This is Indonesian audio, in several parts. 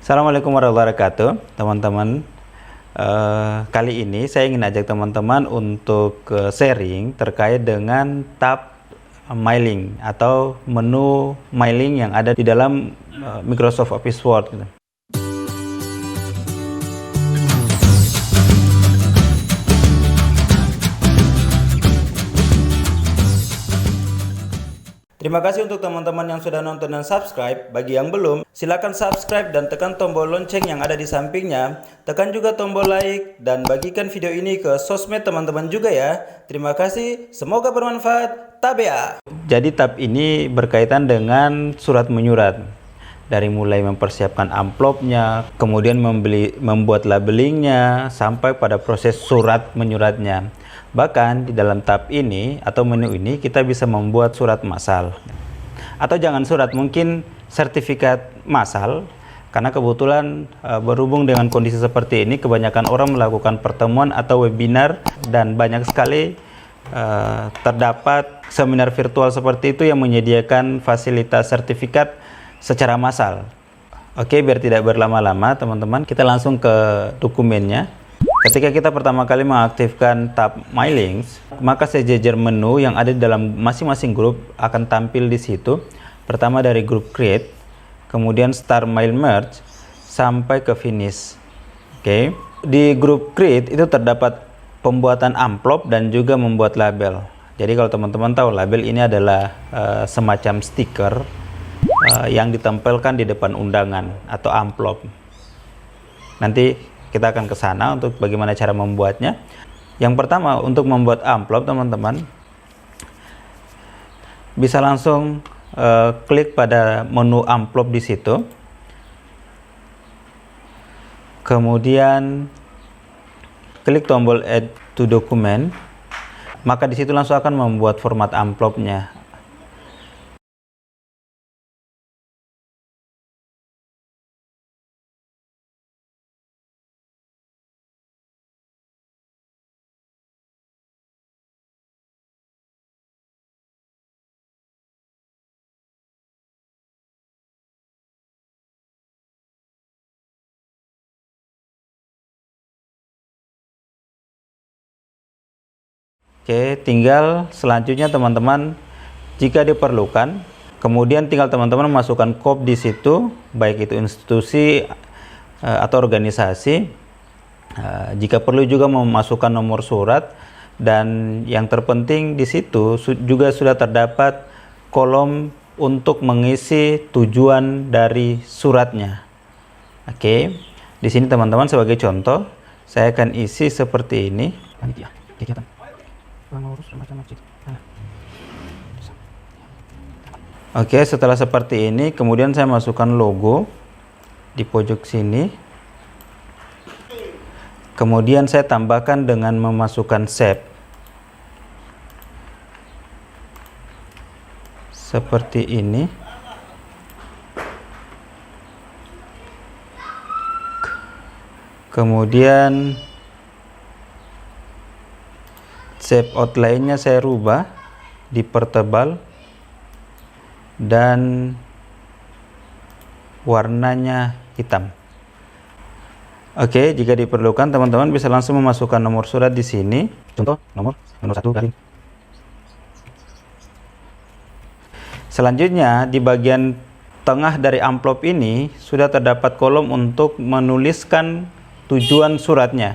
Assalamualaikum warahmatullahi wabarakatuh, teman-teman. Kali ini saya ingin ajak teman-teman untuk sharing terkait dengan tab mailing atau menu mailing yang ada di dalam Microsoft Office Word. Terima kasih untuk teman-teman yang sudah nonton dan subscribe. Bagi yang belum, silakan subscribe dan tekan tombol lonceng yang ada di sampingnya. Tekan juga tombol like dan bagikan video ini ke sosmed teman-teman juga ya. Terima kasih, semoga bermanfaat. Tabea. Jadi tab ini berkaitan dengan surat menyurat. Dari mulai mempersiapkan amplopnya, kemudian membuat labelingnya, sampai pada proses surat menyuratnya. Bahkan di dalam tab ini atau menu ini kita bisa membuat surat massal. Atau jangan surat, mungkin sertifikat massal. Karena kebetulan berhubung dengan kondisi seperti ini, kebanyakan orang melakukan pertemuan atau webinar. Dan banyak sekali terdapat seminar virtual seperti itu yang menyediakan fasilitas sertifikat secara massal. Oke, biar tidak berlama-lama teman-teman, kita langsung ke dokumennya. Ketika kita pertama kali mengaktifkan tab My Links, maka sejajar menu yang ada di dalam masing-masing grup akan tampil di situ. Pertama dari grup Create, kemudian Start Mail Merge, sampai ke Finish. Oke. Di grup Create itu terdapat pembuatan amplop dan juga membuat label. Jadi kalau teman-teman tahu, label ini adalah semacam stiker yang ditempelkan di depan undangan atau amplop. Nanti kita akan ke sana untuk bagaimana cara membuatnya. Yang pertama, untuk membuat amplop teman-teman bisa langsung klik pada menu amplop di situ. Kemudian klik tombol Add to Document. Maka di situ langsung akan membuat format amplopnya. Oke, tinggal selanjutnya teman-teman, jika diperlukan, kemudian tinggal teman-teman masukkan kop di situ, baik itu institusi atau organisasi. Jika perlu juga memasukkan nomor surat, dan yang terpenting di situ juga sudah terdapat kolom untuk mengisi tujuan dari suratnya. Oke, di sini teman-teman sebagai contoh, saya akan isi seperti ini. Panitia kegiatan pengurus remaja masjid. Oke, setelah seperti ini, kemudian saya masukkan logo di pojok sini. Kemudian saya tambahkan dengan memasukkan shape seperti ini. Kemudian shape outline-nya saya rubah, dipertebal, dan warnanya hitam. Oke, jika diperlukan teman-teman bisa langsung memasukkan nomor surat di sini. Contoh nomor 1 garing. Selanjutnya di bagian tengah dari amplop ini sudah terdapat kolom untuk menuliskan tujuan suratnya.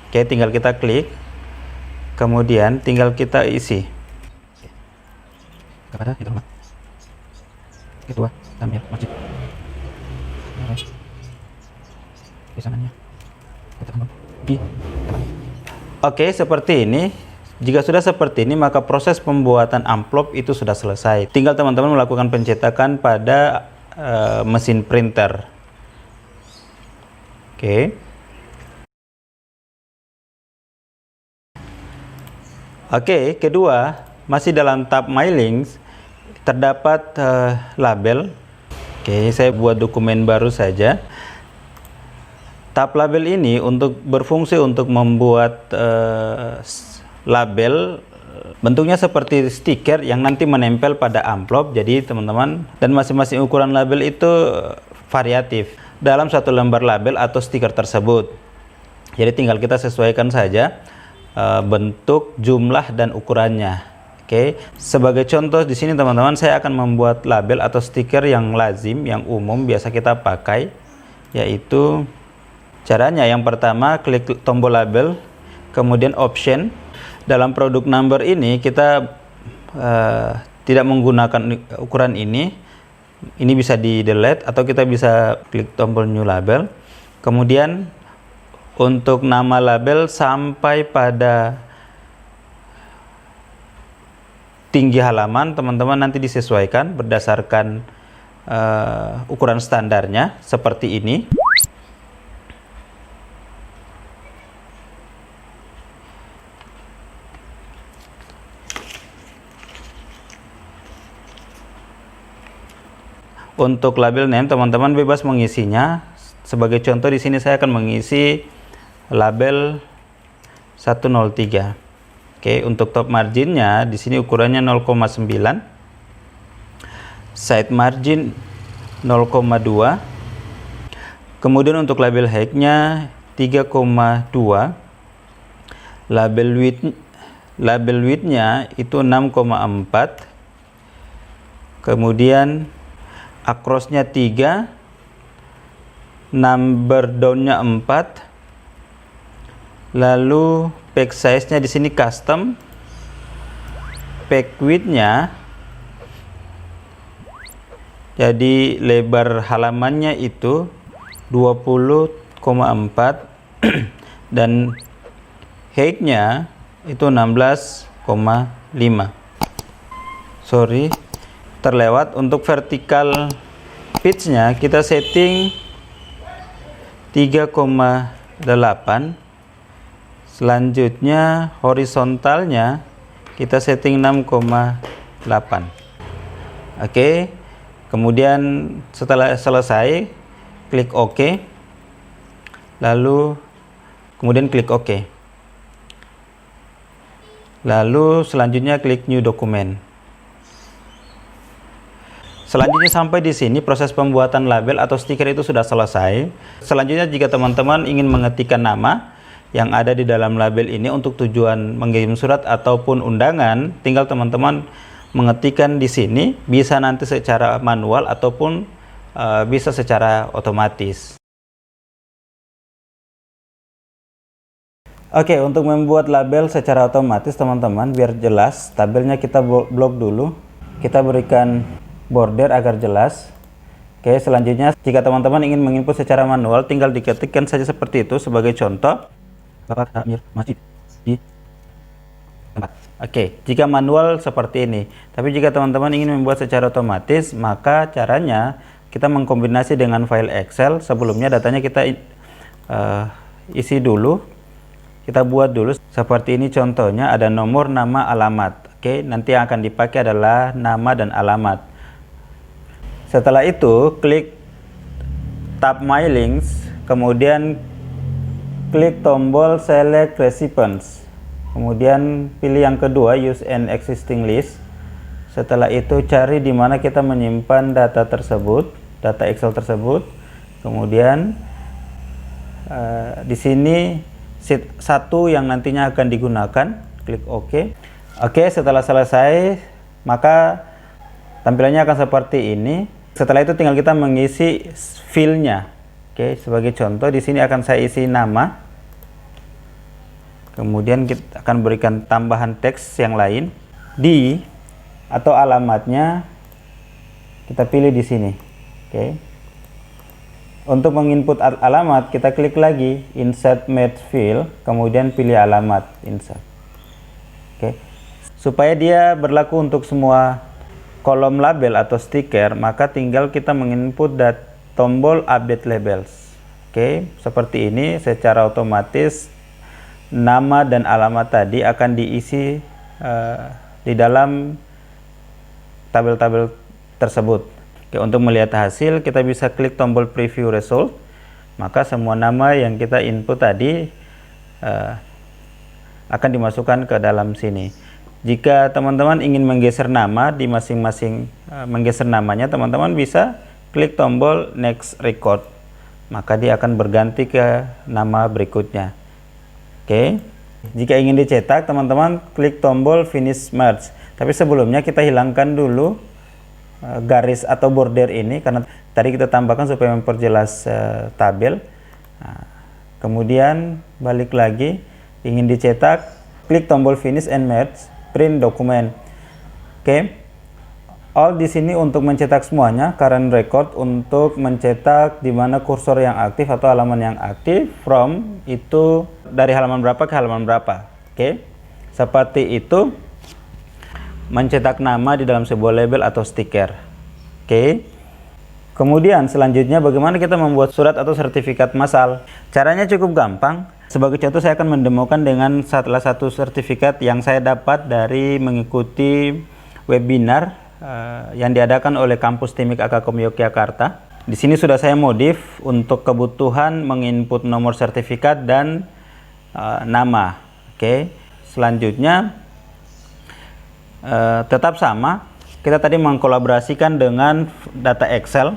Oke, tinggal kita klik. Kemudian tinggal kita isi. Kepada itu rumah ketua Tamir Masjid. Oke, seperti ini. Jika sudah seperti ini, maka proses pembuatan amplop itu sudah selesai. Tinggal teman-teman melakukan pencetakan pada mesin printer. Oke. Oke, kedua, masih dalam tab My Links, terdapat label. Oke, saya buat dokumen baru saja. Tab label ini berfungsi untuk membuat label bentuknya seperti stiker yang nanti menempel pada amplop. Jadi teman-teman, dan masing-masing ukuran label itu variatif. dalam satu lembar label atau stiker tersebut. Jadi tinggal kita sesuaikan saja bentuk, jumlah, dan ukurannya. Oke, sebagai contoh di sini teman-teman, saya akan membuat label atau stiker yang lazim, yang umum biasa kita pakai, yaitu caranya yang pertama klik tombol label, kemudian option. Dalam produk number ini kita tidak menggunakan ukuran ini bisa di delete atau kita bisa klik tombol new label. Kemudian untuk nama label sampai pada tinggi halaman teman-teman nanti disesuaikan berdasarkan ukuran standarnya seperti ini. Untuk label name teman-teman bebas mengisinya. Sebagai contoh di sini saya akan mengisi label 103. Oke, untuk top marginnya di sini ukurannya 0,9. Side margin 0,2. Kemudian untuk label height-nya 3,2. Label width-nya itu 6,4. Kemudian across-nya 3, number down-nya 4, lalu page size-nya di sini custom, page width-nya jadi lebar halamannya itu 20,4 dan height-nya itu 16,5. Sorry, terlewat. Untuk vertical pitch-nya kita setting 3,8. Selanjutnya horizontalnya kita setting 6,8. Oke, kemudian setelah selesai klik OK, lalu kemudian klik OK, lalu selanjutnya klik new document. Selanjutnya sampai di sini proses pembuatan label atau stiker itu sudah selesai. Selanjutnya jika teman-teman ingin mengetikkan nama yang ada di dalam label ini untuk tujuan mengirim surat ataupun undangan, tinggal teman-teman mengetikkan di sini, bisa nanti secara manual ataupun bisa secara otomatis. Oke, untuk membuat label secara otomatis teman-teman, biar jelas tabelnya kita blok dulu. Kita berikan border agar jelas. Oke, selanjutnya jika teman-teman ingin menginput secara manual, tinggal diketikkan saja seperti itu. Sebagai contoh, Bapak Amir masjid di tempat. Oke, jika manual seperti ini. Tapi jika teman-teman ingin membuat secara otomatis, maka caranya kita mengkombinasi dengan file Excel. Sebelumnya datanya kita isi dulu, kita buat dulu. Seperti ini contohnya, ada nomor, nama, alamat. Oke, nanti yang akan dipakai adalah nama dan alamat. Setelah itu klik tab My Links, kemudian klik tombol select recipients, kemudian pilih yang kedua use an existing list. Setelah itu cari di mana kita menyimpan data tersebut, data Excel tersebut. Kemudian di sini sheet 1 yang nantinya akan digunakan, klik OK. Oke, setelah selesai maka tampilannya akan seperti ini. Setelah itu tinggal kita mengisi fill-nya. Oke, sebagai contoh di sini akan saya isi nama. Kemudian kita akan berikan tambahan teks yang lain. Di atau alamatnya kita pilih di sini. Oke. Untuk menginput alamat kita klik lagi insert match field, kemudian pilih alamat insert. Oke. Supaya dia berlaku untuk semua kolom label atau stiker, maka tinggal kita menginput tombol update labels. Oke, seperti ini secara otomatis nama dan alamat tadi akan diisi di dalam tabel-tabel tersebut. Oke, untuk melihat hasil kita bisa klik tombol preview result, maka semua nama yang kita input tadi akan dimasukkan ke dalam sini. Jika teman-teman ingin menggeser nama di masing-masing menggeser namanya, teman-teman bisa klik tombol next record. maka dia akan berganti ke nama berikutnya. Oke. Jika ingin dicetak, teman-teman klik tombol finish merge. Tapi sebelumnya kita hilangkan dulu garis atau border ini, karena tadi kita tambahkan supaya memperjelas tabel. Nah, kemudian balik lagi, ingin dicetak, klik tombol finish and merge, print dokumen. Oke. All di sini untuk mencetak semuanya, current record untuk mencetak di mana kursor yang aktif atau halaman yang aktif, from itu dari halaman berapa ke halaman berapa. Oke. Seperti itu mencetak nama di dalam sebuah label atau stiker. Oke. Kemudian selanjutnya bagaimana kita membuat surat atau sertifikat massal. Caranya cukup gampang. Sebagai contoh saya akan mendemokan dengan salah satu sertifikat yang saya dapat dari mengikuti webinar yang diadakan oleh kampus Timik Akakom Yogyakarta. Di sini sudah saya modif untuk kebutuhan menginput nomor sertifikat dan nama. Oke. Selanjutnya tetap sama. Kita tadi mengkolaborasikan dengan data Excel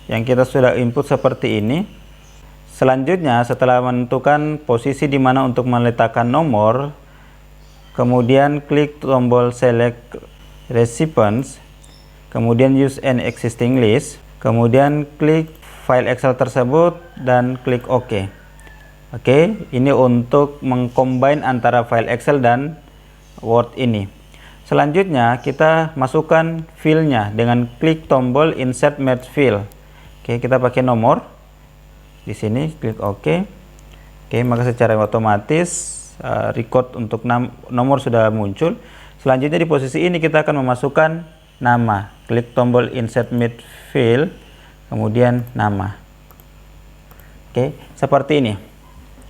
yang kita sudah input seperti ini. Selanjutnya setelah menentukan posisi di mana untuk meletakkan nomor, kemudian klik tombol select recipients, kemudian use an existing list, kemudian klik file Excel tersebut dan klik OK. Oke, ini untuk mengcombine antara file Excel dan Word ini. Selanjutnya kita masukkan filenya dengan klik tombol insert merge fill. Oke, kita pakai nomor di sini, klik OK. Oke, maka secara otomatis record untuk nomor sudah muncul. Selanjutnya di posisi ini kita akan memasukkan nama. Klik tombol insert mid fill, kemudian nama. Oke, seperti ini.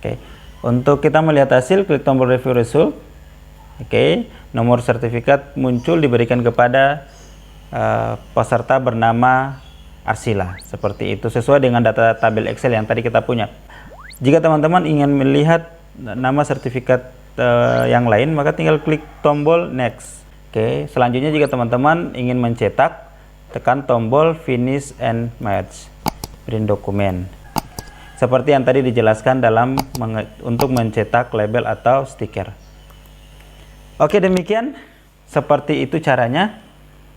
Oke, untuk kita melihat hasil, klik tombol review result. Oke, nomor sertifikat muncul diberikan kepada peserta bernama Arsila. Seperti itu, sesuai dengan data tabel Excel yang tadi kita punya. Jika teman-teman ingin melihat nama sertifikat yang lain, maka tinggal klik tombol next. Oke, selanjutnya jika teman-teman ingin mencetak, tekan tombol finish and merge, print dokumen. Seperti yang tadi dijelaskan dalam untuk mencetak label atau stiker. Oke, demikian. Seperti itu caranya.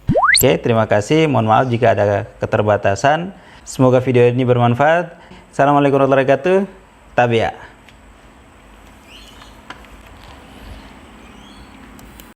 Oke, terima kasih. Mohon maaf jika ada keterbatasan. Semoga video ini bermanfaat. Assalamualaikum warahmatullahi wabarakatuh. Tabia.